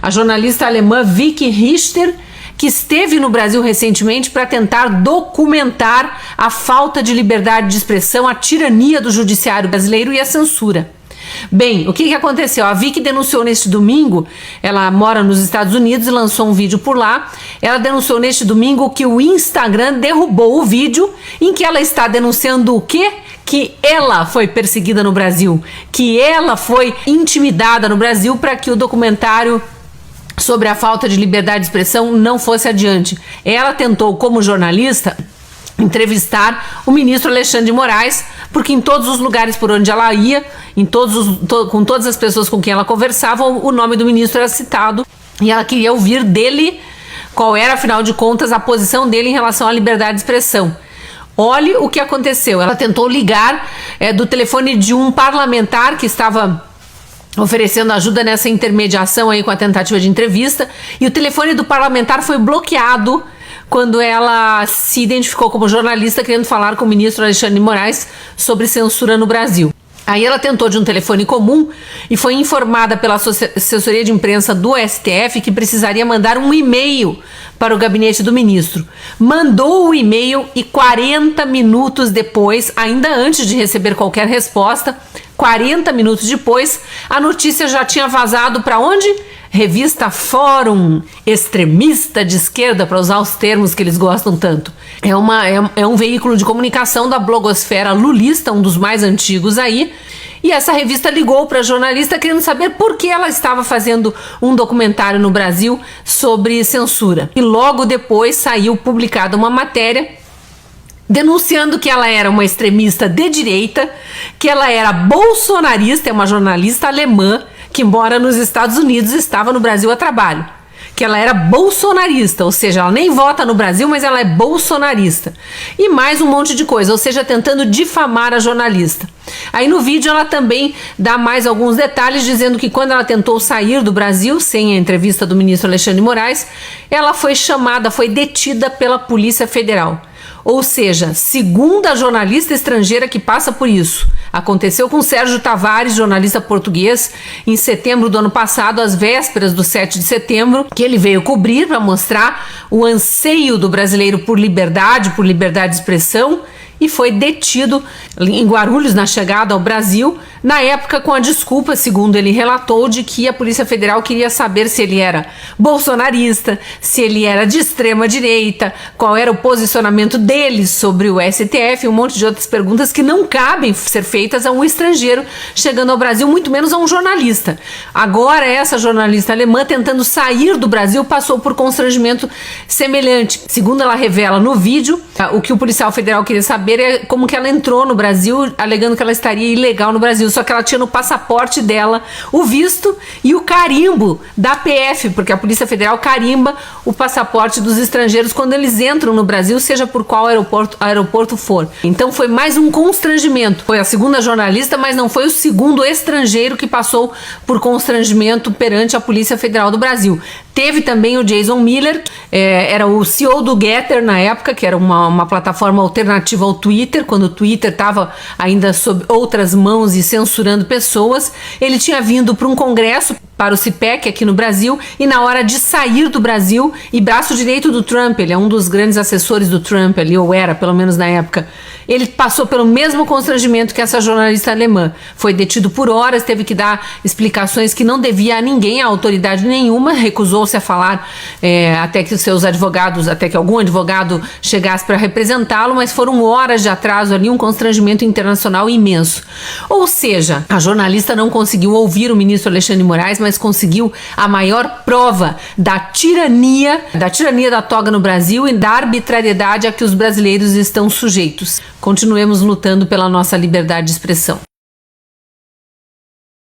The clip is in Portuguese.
A jornalista alemã Vicky Richter, que esteve no Brasil recentemente para tentar documentar a falta de liberdade de expressão, a tirania do judiciário brasileiro e a censura. Bem, o que aconteceu? A Vicky denunciou neste domingo, ela mora nos Estados Unidos e lançou um vídeo por lá. Ela denunciou neste domingo que o Instagram derrubou o vídeo em que ela está denunciando o quê? Que ela foi perseguida no Brasil, que ela foi intimidada no Brasil para que o documentário sobre a falta de liberdade de expressão não fosse adiante. Ela tentou, como jornalista, entrevistar o ministro Alexandre de Moraes, porque em todos os lugares por onde ela ia, com todas as pessoas com quem ela conversava, o nome do ministro era citado e ela queria ouvir dele qual era, afinal de contas, a posição dele em relação à liberdade de expressão. Olhe o que aconteceu. Ela tentou ligar do telefone de um parlamentar que estava oferecendo ajuda nessa intermediação aí com a tentativa de entrevista, e o telefone do parlamentar foi bloqueado quando ela se identificou como jornalista querendo falar com o ministro Alexandre de Moraes sobre censura no Brasil. Aí ela tentou de um telefone comum e foi informada pela assessoria de imprensa do STF que precisaria mandar um e-mail para o gabinete do ministro. Mandou o e-mail e 40 minutos depois, ainda antes de receber qualquer resposta, 40 minutos depois, a notícia já tinha vazado para onde? Revista Fórum, extremista de esquerda, para usar os termos que eles gostam tanto. É um veículo de comunicação da blogosfera lulista, um dos mais antigos aí, e essa revista ligou para a jornalista querendo saber por que ela estava fazendo um documentário no Brasil sobre censura. E logo depois saiu publicada uma matéria denunciando que ela era uma extremista de direita, que ela era bolsonarista, é uma jornalista alemã que mora nos Estados Unidos e estava no Brasil a trabalho, que ela era bolsonarista, ou seja, ela nem vota no Brasil, mas ela é bolsonarista, e mais um monte de coisa, ou seja, tentando difamar a jornalista. Aí no vídeo ela também dá mais alguns detalhes, dizendo que quando ela tentou sair do Brasil, sem a entrevista do ministro Alexandre de Moraes, ela foi detida pela Polícia Federal. Ou seja, segunda jornalista estrangeira que passa por isso. Aconteceu com Sérgio Tavares, jornalista português, em setembro do ano passado, às vésperas do 7 de setembro, que ele veio cobrir para mostrar o anseio do brasileiro por liberdade de expressão, e foi detido em Guarulhos na chegada ao Brasil, na época com a desculpa, segundo ele relatou, de que a Polícia Federal queria saber se ele era bolsonarista, se ele era de extrema direita, qual era o posicionamento dele sobre o STF, um monte de outras perguntas que não cabem ser feitas a um estrangeiro chegando ao Brasil, muito menos a um jornalista. Agora essa jornalista alemã, tentando sair do Brasil, passou por constrangimento semelhante. Segundo ela revela no vídeo, o que o policial federal queria saber é como que ela entrou no Brasil, alegando que ela estaria ilegal no Brasil, só que ela tinha no passaporte dela o visto e o carimbo da PF, porque a Polícia Federal carimba o passaporte dos estrangeiros quando eles entram no Brasil, seja por qual aeroporto for. Então foi mais um constrangimento. Foi a segunda jornalista, mas não foi o segundo estrangeiro que passou por constrangimento perante a Polícia Federal do Brasil. Teve também o Jason Miller, era o CEO do Getter na época, que era uma plataforma alternativa ao Twitter, quando o Twitter estava ainda sob outras mãos e censurando pessoas. Ele tinha vindo para um congresso, para o CIPEC aqui no Brasil, e na hora de sair do Brasil, e braço direito do Trump, ele é um dos grandes assessores do Trump ali, ou era, pelo menos na época, ele passou pelo mesmo constrangimento que essa jornalista alemã. Foi detido por horas, teve que dar explicações que não devia a ninguém, a autoridade nenhuma, recusou-se a falar até que os seus advogados, até que algum advogado chegasse para representá-lo, mas foram horas de atraso ali, um constrangimento internacional imenso. Ou seja, a jornalista não conseguiu ouvir o ministro Alexandre de Moraes, mas conseguiu a maior prova da tirania da toga no Brasil e da arbitrariedade a que os brasileiros estão sujeitos. Continuemos lutando pela nossa liberdade de expressão.